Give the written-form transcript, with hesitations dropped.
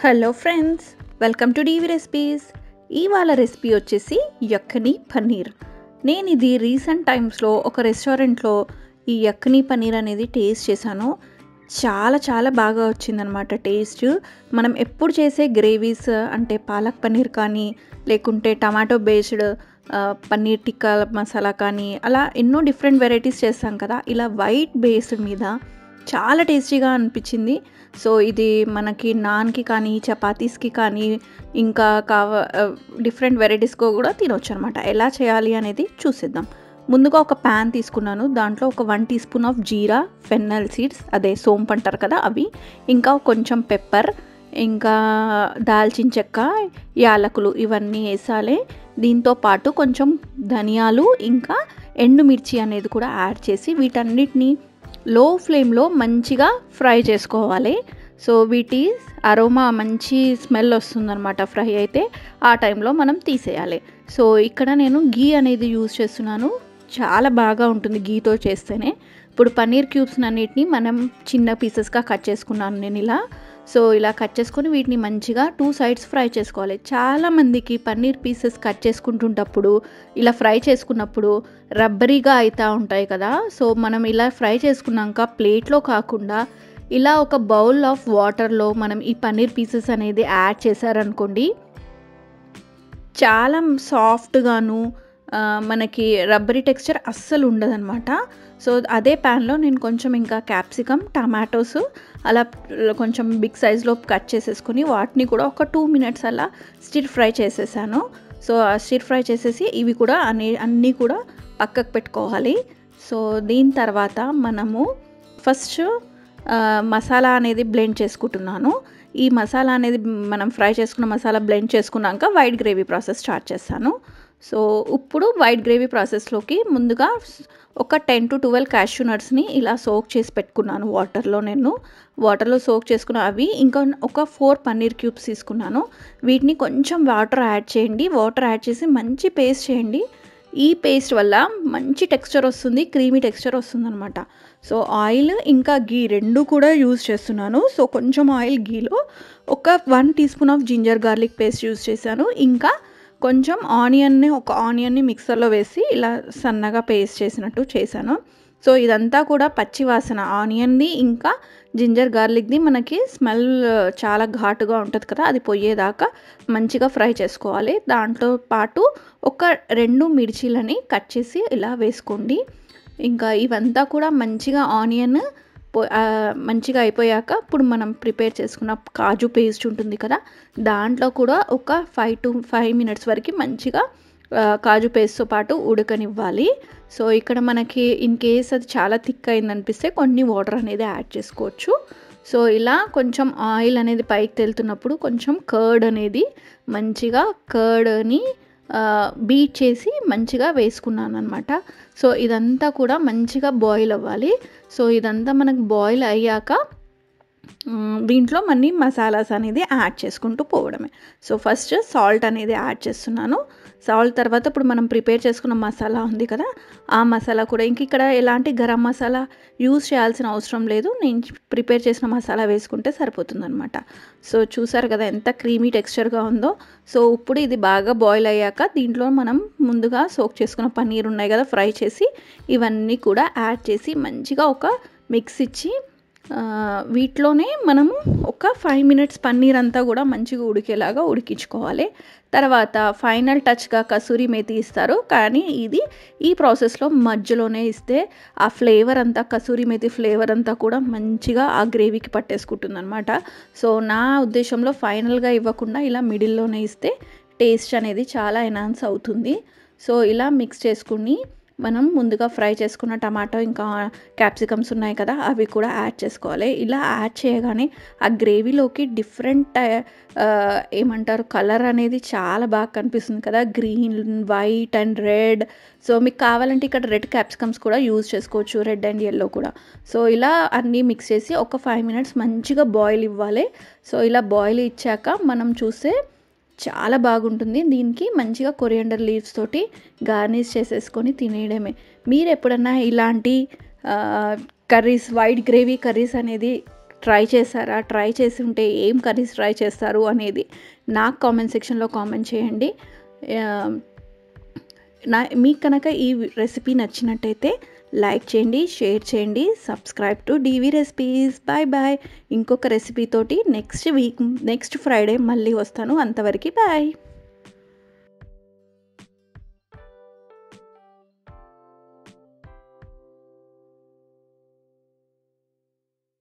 Hello friends, welcome to DV recipes. ఇవాళ recipe వచ్చేసి యక్కని పన్నీర్. నేను ఇది రీసెంట్ టైమ్స్లో ఒక రెస్టారెంట్లో ఈ యక్కని పన్నీర్ అనేది టేస్ట్ చేశాను. చాలా బాగా వచ్చిందనమాట టేస్ట్. మనం ఎప్పుడు చేసే గ్రేవీస్ అంటే పాలక్ పన్నీర్ కానీ లేకుంటే టమాటో బేస్డ్ పన్నీర్ టిక్కా మసాలా కానీ అలా ఎన్నో డిఫరెంట్ వెరైటీస్ చేస్తాం కదా, ఇలా వైట్ బేస్డ్ మీద చాలా టేస్టీగా అనిపించింది. సో ఇది మనకి నాన్కి కానీ చపాతీస్కి కానీ ఇంకా డిఫరెంట్ వెరైటీస్కి కూడా తినొచ్చు అనమాట. ఎలా చేయాలి అనేది చూసేద్దాం. ముందుగా ఒక ప్యాన్ తీసుకున్నాను. దాంట్లో ఒక 1 teaspoon of jeera, fennel seeds, అదే సోంపు అంటారు కదా అవి, ఇంకా కొంచెం పెప్పర్, ఇంకా దాల్చిన చెక్క, యాలకులు ఇవన్నీ వేసాలి. దీంతో పాటు కొంచెం ధనియాలు ఇంకా ఎండుమిర్చి అనేది కూడా యాడ్ చేసి వీటన్నిటిని లో ఫ్లేమ్లో మంచిగా ఫ్రై చేసుకోవాలి. సో వీటి అరోమా మంచి స్మెల్ వస్తుందన్నమాట ఫ్రై అయితే. ఆ టైంలో మనం తీసేయాలి. సో ఇక్కడ నేను గీ అనేది యూజ్ చేస్తున్నాను. చాలా బాగా ఉంటుంది గీతో చేస్తేనే. ఇప్పుడు పన్నీర్ క్యూబ్స్ అన్నిటిని మనం చిన్న పీసెస్గా కట్ చేసుకున్నాను నేను ఇలా. సో ఇలా కట్ చేసుకొని వీటిని మంచిగా 2 సైడ్స్ ఫ్రై చేసుకోవాలి. చాలామందికి పన్నీర్ పీసెస్ కట్ చేసుకుంటుంటప్పుడు ఇలా ఫ్రై చేసుకున్నప్పుడు రబ్బరీగా అవుతూ ఉంటాయి కదా. సో మనం ఇలా ఫ్రై చేసుకున్నాక ప్లేట్లో కాకుండా ఇలా ఒక బౌల్ ఆఫ్ వాటర్లో మనం ఈ పన్నీర్ పీసెస్ అనేది యాడ్ చేశారనుకోండి, చాలా సాఫ్ట్గాను మనకి రబ్బరీ టెక్స్చర్ అస్సలు ఉండదన్నమాట. సో అదే ప్యాన్లో నేను కొంచెం ఇంకా క్యాప్సికమ్, టమాటోస్ అలా కొంచెం బిగ్ సైజ్లో కట్ చేసేసుకొని వాటిని కూడా ఒక 2 మినిట్స్ అలా స్టిర్ ఫ్రై చేసేసాను. సో స్టిర్ ఫ్రై చేసేసి ఇవి కూడా అన్నీ కూడా పక్కకు పెట్టుకోవాలి. సో దీని తర్వాత మనము ఫస్ట్ మసాలా అనేది బ్లెండ్ చేసుకుంటున్నాను. ఈ మసాలా అనేది మనం ఫ్రై చేసుకున్న మసాలా బ్లెండ్ చేసుకున్నాక వైట్ గ్రేవీ ప్రాసెస్ స్టార్ట్ చేస్తాను. సో ఇప్పుడు వైట్ గ్రేవీ ప్రాసెస్లోకి ముందుగా ఒక 10 to 12 క్యాష్యూ నట్స్ని ఇలా సోక్ చేసి పెట్టుకున్నాను వాటర్లో సోక్ చేసుకున్న అవి. ఇంకా ఒక 4 పన్నీర్ క్యూబ్స్ తీసుకున్నాను. వీటిని కొంచెం వాటర్ యాడ్ చేయండి. వాటర్ యాడ్ చేసి మంచి పేస్ట్ చేయండి. ఈ పేస్ట్ వల్ల మంచి టెక్స్చర్ వస్తుంది, క్రీమీ టెక్స్చర్ వస్తుంది అనమాట. సో ఆయిల్ ఇంకా గీ రెండు కూడా యూజ్ చేస్తున్నాను. సో కొంచెం ఆయిల్, గీలో ఒక 1 teaspoon of ginger garlic paste use చేశాను. ఇంకా కొంచెం ఒక ఆనియన్ని మిక్సర్లో వేసి ఇలా సన్నగా పేస్ట్ చేసినట్టు చేశాను. సో ఇదంతా కూడా పచ్చి వాసన, ఆనియన్ది ఇంకా జింజర్ గార్లిక్ది మనకి స్మెల్ చాలా ఘాటుగా ఉంటుంది కదా, అది పోయేదాకా మంచిగా ఫ్రై చేసుకోవాలి. దాంట్లో పాటు ఒక 2 మిర్చీలని కట్ చేసి ఇలా వేసుకోండి. ఇంకా ఇవంతా కూడా మంచిగా ఆనియన్ మంచిగా అయిపోయాక ఇప్పుడు మనం ప్రిపేర్ చేసుకున్న కాజు పేస్ట్ ఉంటుంది కదా, దాంట్లో కూడా ఒక 5 to 5 మినిట్స్ వరకు మంచిగా కాజు పేస్ట్తో పాటు ఉడకనివ్వాలి. సో ఇక్కడ మనకి ఇన్ కేస్ అది చాలా థిక్ అయిందనిపిస్తే కొన్ని వాటర్ అనేది యాడ్ చేసుకోవచ్చు. సో ఇలా కొంచెం ఆయిల్ అనేది పైకి తేలుతున్నప్పుడు కొంచెం కర్డ్ని బీట్ చేసి మంచిగా వేసుకున్నాను అనమాట. సో ఇదంతా కూడా మంచిగా బాయిల్ అవ్వాలి. సో ఇదంతా మనకు బాయిల్ అయ్యాక దీంట్లో మళ్ళీ మసాలాస్ అనేది యాడ్ చేసుకుంటూ పోవడమే. సో ఫస్ట్ సాల్ట్ అనేది యాడ్ చేస్తున్నాను. సాల్ట్ తర్వాత ఇప్పుడు మనం ప్రిపేర్ చేసుకున్న మసాలా ఉంది కదా, ఆ మసాలా కూడా ఇక్కడ ఎలాంటి గరం మసాలా యూజ్ చేయాల్సిన అవసరం లేదు. నేను ప్రిపేర్ చేసిన మసాలా వేసుకుంటే సరిపోతుందన్నమాట. సో చూసారు కదా ఎంత క్రీమీ టెక్స్చర్గా ఉందో. సో ఇప్పుడు ఇది బాగా బాయిల్ అయ్యాక దీంట్లో మనం ముందుగా సోక్ చేసుకున్న పన్నీర్ ఉన్నాయి కదా ఫ్రై చేసి, ఇవన్నీ కూడా యాడ్ చేసి మంచిగా ఒక మిక్స్ ఇచ్చి వీటిలోనే మనము ఒక 5 మినిట్స్ పన్నీర్ అంతా కూడా మంచిగా ఉడికేలాగా ఉడికించుకోవాలి. తర్వాత ఫైనల్ టచ్గా కసూరి మేతి ఇస్తారు, కానీ ఈ ప్రాసెస్లో మధ్యలోనే ఇస్తే ఆ ఫ్లేవర్ అంతా, కసూరి మేతి ఫ్లేవర్ అంతా కూడా మంచిగా ఆ గ్రేవీకి పట్టేసుకుంటుంది అనమాట. సో నా ఉద్దేశంలో ఫైనల్గా ఇవ్వకుండా ఇలా మిడిల్లోనే ఇస్తే టేస్ట్ అనేది చాలా ఎన్హాన్స్ అవుతుంది. సో ఇలా మిక్స్ చేసుకుని మనం ముందుగా ఫ్రై చేసుకున్న టమాటో ఇంకా క్యాప్సికమ్స్ ఉన్నాయి కదా, అవి కూడా యాడ్ చేసుకోవాలి. ఇలా యాడ్ చేయగానే ఆ గ్రేవీలోకి డిఫరెంట్ ఏమంటారు కలర్ అనేది చాలా బాగా కనిపిస్తుంది కదా, green, white and red. So మీకు కావాలంటే ఇక్కడ రెడ్ క్యాప్సికమ్స్ కూడా యూజ్ చేసుకోవచ్చు, రెడ్ అండ్ ఎల్లో కూడా. సో ఇలా అన్నీ మిక్స్ చేసి ఒక 5 మినిట్స్ మంచిగా బాయిల్ ఇవ్వాలి. సో ఇలా బాయిల్ ఇచ్చాక మనం చూస్తే చాలా బాగుంటుంది. దీనికి మంచిగా కొరియండర్ లీవ్స్ తోటి గార్నిష్ చేసేసుకొని తినేయడమే. మీరు ఎప్పుడన్నా ఇలాంటి కర్రీస్, వైట్ గ్రేవీ కర్రీస్ అనేది ట్రై చేశారా? ట్రై చేసి ఉంటే ఏం కర్రీస్ ట్రై చేస్తారు అనేది నాకు కామెంట్ సెక్షన్‌లో కామెంట్ చేయండి. ఆహ్, మీకు కనుక ఈ రెసిపీ నచ్చినట్టయితే లైక్ చేయండి, షేర్ చేయండి, subscribe to DV recipes. Bye bye. ఇంకొక రెసిపీ తోటి నెక్స్ట్ ఫ్రైడే మళ్ళీ వస్తాను. అంతవరకు బాయ్.